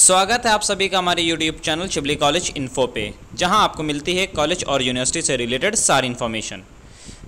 स्वागत है आप सभी का हमारे YouTube channel Shibli college info पे, जहां आपको मिलती है कॉलेज और यूनिवर्सिटी से रिलेटेड सारी इन्फॉर्मेशन।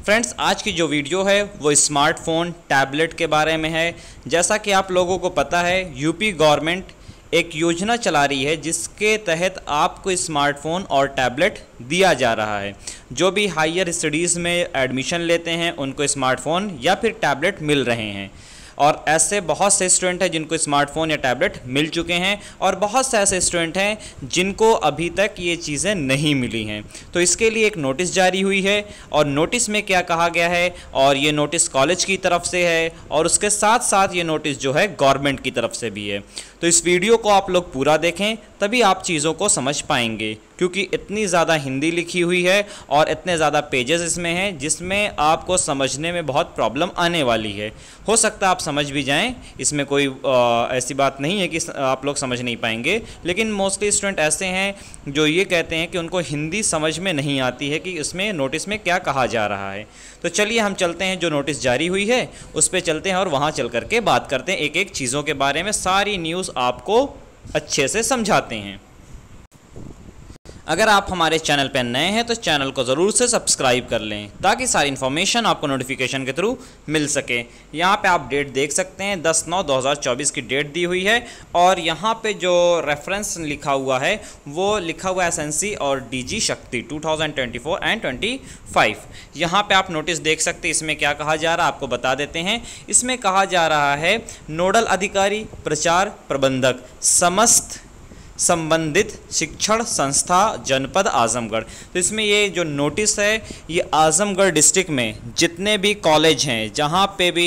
फ्रेंड्स, आज की जो वीडियो है वो स्मार्टफोन टैबलेट के बारे में है। जैसा कि आप लोगों को पता है, यूपी गवर्नमेंट एक योजना चला रही है जिसके तहत आपको स्मार्टफोन और टैबलेट दिया जा रहा है। जो भी हायर स्टडीज़ में एडमिशन लेते हैं उनको स्मार्टफोन या फिर टैबलेट मिल रहे हैं, और ऐसे बहुत से स्टूडेंट हैं जिनको स्मार्टफोन या टैबलेट मिल चुके हैं, और बहुत से ऐसे स्टूडेंट हैं जिनको अभी तक ये चीज़ें नहीं मिली हैं। तो इसके लिए एक नोटिस जारी हुई है, और नोटिस में क्या कहा गया है, और ये नोटिस कॉलेज की तरफ से है और उसके साथ साथ ये नोटिस जो है गवर्नमेंट की तरफ से भी है। तो इस वीडियो को आप लोग पूरा देखें, तभी आप चीज़ों को समझ पाएंगे, क्योंकि इतनी ज़्यादा हिंदी लिखी हुई है और इतने ज़्यादा पेजेस इसमें हैं जिसमें आपको समझने में बहुत प्रॉब्लम आने वाली है। हो सकता है आप समझ भी जाएं, इसमें कोई ऐसी बात नहीं है कि आप लोग समझ नहीं पाएंगे, लेकिन मोस्टली स्टूडेंट ऐसे हैं जो ये कहते हैं कि उनको हिंदी समझ में नहीं आती है कि इसमें नोटिस में क्या कहा जा रहा है। तो चलिए हम चलते हैं, जो नोटिस जारी हुई है उस पर चलते हैं और वहाँ चल करके बात करते हैं, एक एक चीज़ों के बारे में सारी न्यूज़ आपको अच्छे से समझाते हैं। अगर आप हमारे चैनल पर नए हैं तो चैनल को ज़रूर से सब्सक्राइब कर लें ताकि सारी इन्फॉर्मेशन आपको नोटिफिकेशन के थ्रू मिल सके। यहाँ पे आप डेट देख सकते हैं, 10/9/2024 की डेट दी हुई है, और यहाँ पे जो रेफरेंस लिखा हुआ है वो लिखा हुआ है एसएनसी और डीजी शक्ति 2024 एंड 25। यहाँ पे आप नोटिस देख सकते हैं, इसमें क्या कहा जा रहा है आपको बता देते हैं। इसमें कहा जा रहा है नोडल अधिकारी प्रचार प्रबंधक समस्त संबंधित शिक्षण संस्था जनपद आजमगढ़। तो इसमें ये जो नोटिस है ये आजमगढ़ डिस्ट्रिक्ट में जितने भी कॉलेज हैं जहाँ पे भी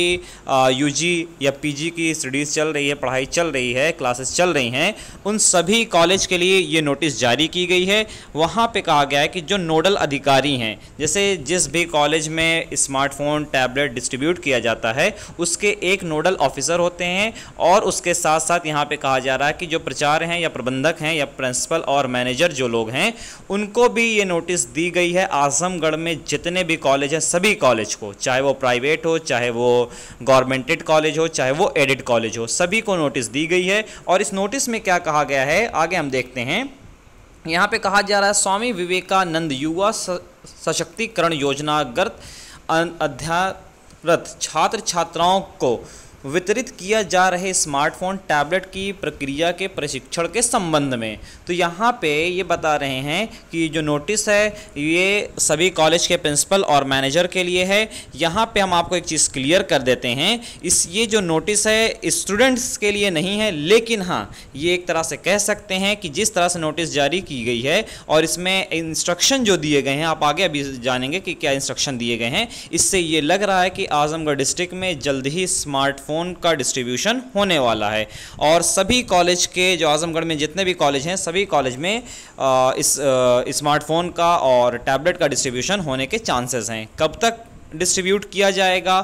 यूजी या पीजी की स्टडीज़ चल रही है, पढ़ाई चल रही है, क्लासेस चल रही हैं, उन सभी कॉलेज के लिए ये नोटिस जारी की गई है। वहाँ पे कहा गया है कि जो नोडल अधिकारी हैं, जैसे जिस भी कॉलेज में स्मार्टफोन टैबलेट डिस्ट्रीब्यूट किया जाता है उसके एक नोडल ऑफिसर होते हैं, और उसके साथ साथ यहाँ पे कहा जा रहा है कि जो प्रचार्य हैं या प्रबंधक हैं या प्रिंसिपल और मैनेजर जो लोग हैं उनको भी ये नोटिस दी गई है। आजमगढ़ में जितने भी कॉलेज हैं सभी कॉलेज को, चाहे वो प्राइवेट हो, चाहे वो गवर्नमेंटेड कॉलेज हो, चाहे वो एडेड कॉलेज हो, सभी को नोटिस दी गई है। और इस नोटिस में क्या कहा गया है आगे हम देखते हैं। यहाँ पे कहा जा रहा है स्वामी विवेकानंद युवा सशक्तिकरण योजनागत अध्यापरत छात्र छात्राओं को वितरित किया जा रहे स्मार्टफोन टैबलेट की प्रक्रिया के प्रशिक्षण के संबंध में। तो यहाँ पे ये बता रहे हैं कि जो नोटिस है ये सभी कॉलेज के प्रिंसिपल और मैनेजर के लिए है। यहाँ पे हम आपको एक चीज़ क्लियर कर देते हैं, ये जो नोटिस है स्टूडेंट्स के लिए नहीं है, लेकिन हाँ ये एक तरह से कह सकते हैं कि जिस तरह से नोटिस जारी की गई है और इसमें इंस्ट्रक्शन जो दिए गए हैं, आप आगे अभी जानेंगे कि क्या इंस्ट्रक्शन दिए गए हैं, इससे ये लग रहा है कि आजमगढ़ डिस्ट्रिक्ट में जल्द ही स्मार्टफोन का डिस्ट्रीब्यूशन होने वाला है। और सभी कॉलेज के, जो आजमगढ़ में जितने भी कॉलेज हैं सभी कॉलेज में इस स्मार्टफोन का और टैबलेट का डिस्ट्रीब्यूशन होने के चांसेस हैं। कब तक डिस्ट्रीब्यूट किया जाएगा,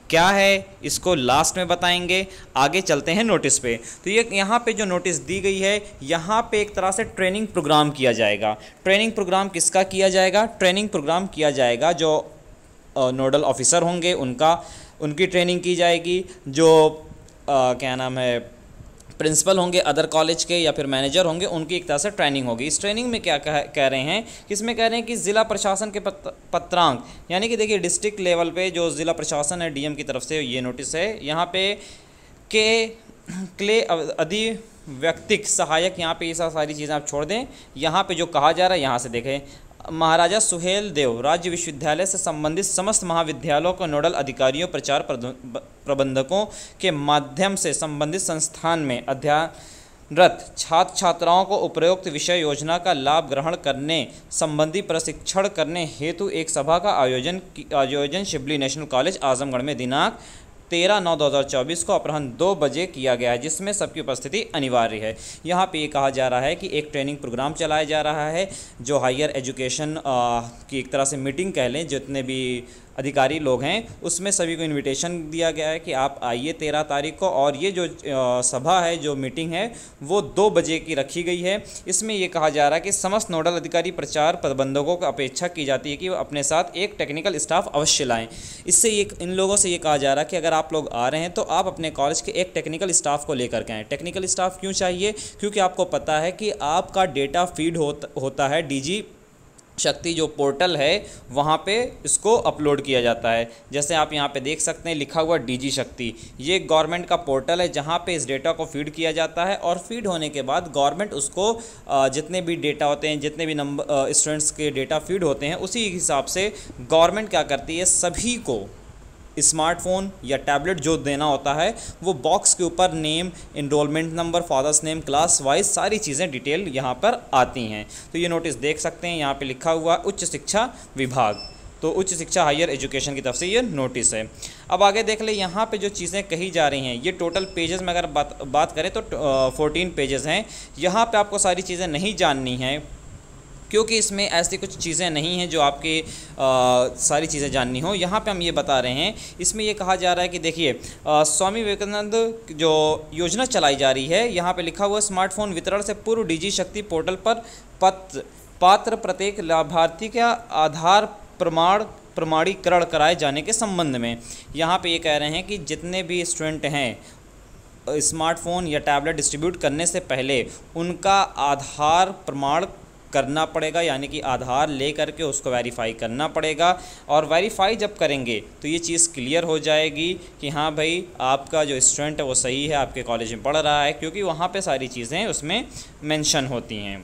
क्या है, इसको लास्ट में बताएंगे। आगे चलते हैं नोटिस पे। तो ये यहाँ पे जो नोटिस दी गई है, यहाँ पे एक तरह से ट्रेनिंग प्रोग्राम किया जाएगा। ट्रेनिंग प्रोग्राम किसका किया जाएगा? ट्रेनिंग प्रोग्राम किया जाएगा जो नोडल ऑफिसर होंगे उनकी ट्रेनिंग की जाएगी, जो क्या नाम है प्रिंसिपल होंगे अदर कॉलेज के या फिर मैनेजर होंगे, उनकी एक तरह से ट्रेनिंग होगी। इस ट्रेनिंग में क्या कह रहे हैं, किसमें कह रहे हैं कि ज़िला प्रशासन के पत्रांक, यानी कि देखिए डिस्ट्रिक्ट लेवल पे जो ज़िला प्रशासन है डीएम की तरफ से ये नोटिस है, यहाँ पे क्ले अधिव्यक्तिक सहायक, यहाँ पे ये सारी चीज़ें आप छोड़ दें। यहाँ पे जो कहा जा रहा है यहाँ से देखें, महाराजा सुहेल देव राज्य विश्वविद्यालय से संबंधित समस्त महाविद्यालयों को नोडल अधिकारियों प्रचार प्रबंधकों के माध्यम से संबंधित संस्थान में अध्ययनरत छात्र छात्राओं को उपरोक्त विषय योजना का लाभ ग्रहण करने संबंधी प्रशिक्षण करने हेतु एक सभा का आयोजन शिबली नेशनल कॉलेज आजमगढ़ में दिनांक 13/9/2024 को अपराह्न 2 बजे किया गया है, जिसमें सबकी उपस्थिति अनिवार्य है। यहाँ पे ये कहा जा रहा है कि एक ट्रेनिंग प्रोग्राम चलाया जा रहा है जो हायर एजुकेशन की एक तरह से मीटिंग कह लें, जितने भी अधिकारी लोग हैं उसमें सभी को इनविटेशन दिया गया है कि आप आइए 13 तारीख को। और ये जो सभा है, जो मीटिंग है, वो 2 बजे की रखी गई है। इसमें ये कहा जा रहा है कि समस्त नोडल अधिकारी प्रचार प्रबंधकों को अपेक्षा की जाती है कि वो अपने साथ एक टेक्निकल स्टाफ अवश्य लाएं। इससे ये इन लोगों से ये कहा जा रहा है कि अगर आप लोग आ रहे हैं तो आप अपने कॉलेज के एक टेक्निकल स्टाफ को लेकर के आएँ। टेक्निकल स्टाफ क्यों चाहिए? क्योंकि आपको पता है कि आपका डेटा फीड होता है डीजी शक्ति जो पोर्टल है वहाँ पे इसको अपलोड किया जाता है। जैसे आप यहाँ पे देख सकते हैं लिखा हुआ डीजी शक्ति, ये गवर्नमेंट का पोर्टल है जहाँ पे इस डेटा को फीड किया जाता है। और फीड होने के बाद गवर्नमेंट उसको जितने भी डेटा होते हैं, जितने भी नंबर स्टूडेंट्स के डेटा फीड होते हैं, उसी हिसाब से गवर्नमेंट क्या करती है, सभी को स्मार्टफोन या टैबलेट जो देना होता है वो बॉक्स के ऊपर name, enrolment number, father's name, class wise सारी चीज़ें डिटेल यहाँ पर आती हैं। तो ये नोटिस देख सकते हैं, यहाँ पे लिखा हुआ उच्च शिक्षा विभाग, तो उच्च शिक्षा हायर एजुकेशन की तरफ से ये नोटिस है। अब आगे देख ले, यहाँ पे जो चीज़ें कही जा रही हैं, ये टोटल पेजेस में अगर बात करें तो 14 पेजेस हैं। यहाँ पे आपको सारी चीज़ें नहीं जाननी हैं क्योंकि इसमें ऐसी कुछ चीज़ें नहीं हैं जो आपके सारी चीज़ें जाननी हो। यहाँ पे हम ये बता रहे हैं, इसमें ये कहा जा रहा है कि देखिए स्वामी विवेकानंद जो योजना चलाई जा रही है, यहाँ पे लिखा हुआ स्मार्टफोन वितरण से पूर्व डीजी शक्ति पोर्टल पर पात्र प्रत्येक लाभार्थी का आधार प्रमाणीकरण कराए जाने के संबंध में। यहाँ पे ये कह रहे हैं कि जितने भी स्टूडेंट हैं स्मार्टफोन या टैबलेट डिस्ट्रीब्यूट करने से पहले उनका आधार प्रमाण करना पड़ेगा, यानी कि आधार ले करके उसको वेरीफाई करना पड़ेगा। और वेरीफाई जब करेंगे तो ये चीज़ क्लियर हो जाएगी कि हाँ भाई आपका जो स्टूडेंट है वो सही है, आपके कॉलेज में पढ़ रहा है, क्योंकि वहाँ पे सारी चीज़ें उसमें मेंशन होती हैं।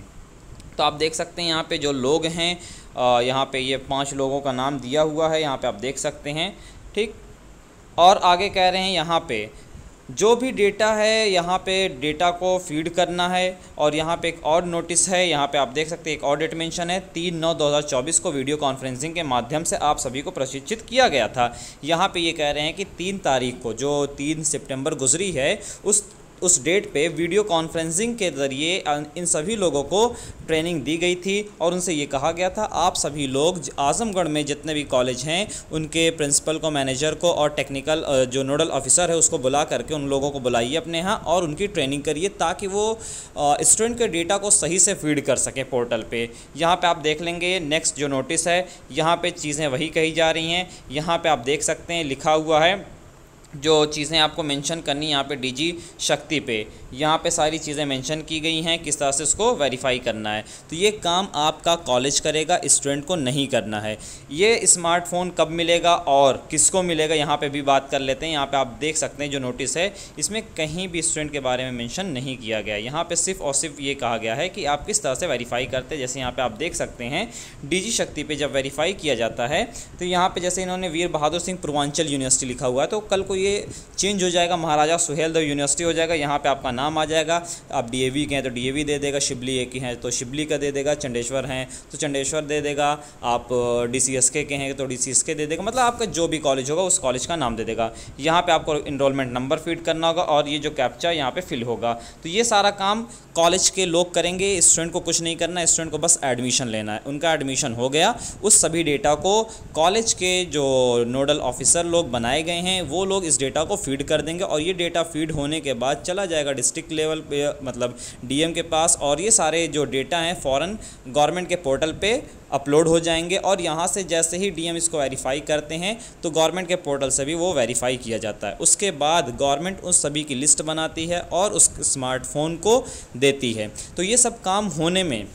तो आप देख सकते हैं यहाँ पे जो लोग हैं, यहाँ पे ये 5 लोगों का नाम दिया हुआ है, यहाँ पे आप देख सकते हैं, ठीक। और आगे कह रहे हैं यहाँ पे जो भी डेटा है, यहाँ पे डेटा को फीड करना है। और यहाँ पे एक और नोटिस है, यहाँ पे आप देख सकते हैं एक और डेट मेंशन है, 3/9/2024 को वीडियो कॉन्फ्रेंसिंग के माध्यम से आप सभी को प्रशिक्षित किया गया था। यहाँ पे ये कह रहे हैं कि 3 तारीख को, जो 3 सितंबर गुजरी है, उस डेट पे वीडियो कॉन्फ्रेंसिंग के ज़रिए इन सभी लोगों को ट्रेनिंग दी गई थी। और उनसे ये कहा गया था आप सभी लोग आजमगढ़ में जितने भी कॉलेज हैं उनके प्रिंसिपल को, मैनेजर को और टेक्निकल जो नोडल ऑफिसर है उसको बुला करके उन लोगों को बुलाइए अपने यहाँ और उनकी ट्रेनिंग करिए, ताकि वो स्टूडेंट के डेटा को सही से फीड कर सकें पोर्टल पे। यहाँ पे आप देख लेंगे नेक्स्ट जो नोटिस है, यहाँ पे चीज़ें वही कही जा रही हैं। यहाँ पे आप देख सकते हैं लिखा हुआ है जो चीज़ें आपको मेंशन करनी, यहाँ पे डीजी शक्ति पे यहाँ पे सारी चीज़ें मेंशन की गई हैं, किस तरह से इसको वेरीफाई करना है। तो ये काम आपका कॉलेज करेगा, स्टूडेंट को नहीं करना है। ये स्मार्टफोन कब मिलेगा और किसको मिलेगा, यहाँ पे भी बात कर लेते हैं। यहाँ पे आप देख सकते हैं जो नोटिस है इसमें कहीं भी स्टूडेंट के बारे में मेंशन नहीं किया गया है। यहाँ पे सिर्फ और सिर्फ ये कहा गया है कि आप किस तरह से वेरीफाई करते हैं। जैसे यहाँ पे आप देख सकते हैं डीजी शक्ति पे जब वेरीफाई किया जाता है तो यहाँ पे जैसे इन्होंने वीर बहादुर सिंह पूर्वांचल यूनिवर्सिटी लिखा हुआ है, तो कल को ये चेंज हो जाएगा, महाराजा सुहेलदेव यूनिवर्सिटी हो जाएगा। यहाँ पे आपका नाम आ जाएगा। आप डीएवी के हैं तो डीएवी दे देगा, शिबली एक ही हैं तो शिबली का दे देगा, चंडेश्वर हैं तो चंडेश्वर दे देगा, आप डीसीएसके के हैं तो डीसीएसके दे देगा, मतलब आपका जो भी कॉलेज होगा उस कॉलेज का नाम दे देगा। यहाँ पे आपको इनरोलमेंट नंबर फीड करना होगा और ये जो कैप्चा यहाँ पे फिल होगा। तो ये सारा काम कॉलेज के लोग करेंगे, स्टूडेंट को कुछ नहीं करना है, स्टूडेंट को बस एडमिशन लेना है। उनका एडमिशन हो गया, उस सभी डेटा को कॉलेज के जो नोडल ऑफिसर लोग बनाए गए हैं वो लोग इस डेटा को फीड कर देंगे और ये डेटा फीड होने के बाद चला जाएगा डिस्ट्रिक्ट लेवल पे, मतलब डीएम के पास, और ये सारे जो डेटा हैं फ़ौरन गवर्नमेंट के पोर्टल पे अपलोड हो जाएंगे। और यहाँ से जैसे ही डीएम इसको वेरीफाई करते हैं तो गवर्नमेंट के पोर्टल से भी वो वेरीफाई किया जाता है। उसके बाद गवर्नमेंट उस सभी की लिस्ट बनाती है और उस स्मार्टफोन को देती है। तो ये सब काम होने में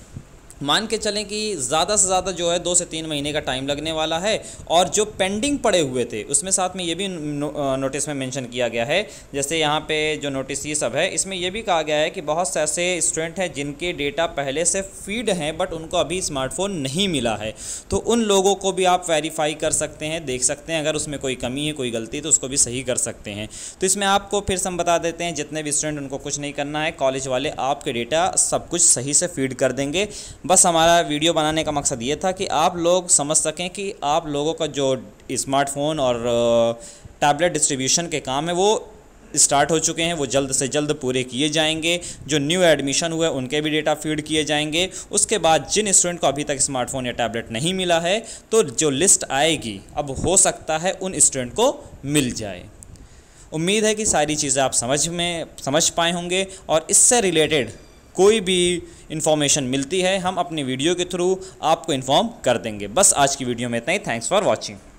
मान के चलें कि ज़्यादा से ज़्यादा जो है 2 से 3 महीने का टाइम लगने वाला है। और जो पेंडिंग पड़े हुए थे उसमें साथ में ये भी नोटिस में मेंशन किया गया है, जैसे यहाँ पे जो नोटिस ये सब है इसमें ये भी कहा गया है कि बहुत से ऐसे स्टूडेंट हैं जिनके डेटा पहले से फीड हैं बट उनको अभी स्मार्टफोन नहीं मिला है, तो उन लोगों को भी आप वेरीफाई कर सकते हैं, देख सकते हैं, अगर उसमें कोई कमी है, कोई गलती तो उसको भी सही कर सकते हैं। तो इसमें आपको फिर से हम बता देते हैं, जितने भी स्टूडेंट उनको कुछ नहीं करना है, कॉलेज वाले आपके डेटा सब कुछ सही से फीड कर देंगे। बस हमारा वीडियो बनाने का मकसद ये था कि आप लोग समझ सकें कि आप लोगों का जो स्मार्टफोन और टैबलेट डिस्ट्रीब्यूशन के काम है वो स्टार्ट हो चुके हैं वो जल्द से जल्द पूरे किए जाएंगे। जो न्यू एडमिशन हुए उनके भी डेटा फीड किए जाएंगे। उसके बाद जिन स्टूडेंट को अभी तक स्मार्टफोन या टैबलेट नहीं मिला है, तो जो लिस्ट आएगी अब हो सकता है उन स्टूडेंट को मिल जाए। उम्मीद है कि सारी चीज़ें आप समझ पाए होंगे, और इससे रिलेटेड कोई भी इन्फॉर्मेशन मिलती है हम अपनी वीडियो के थ्रू आपको इन्फॉर्म कर देंगे। बस आज की वीडियो में इतना ही। Thanks for watching.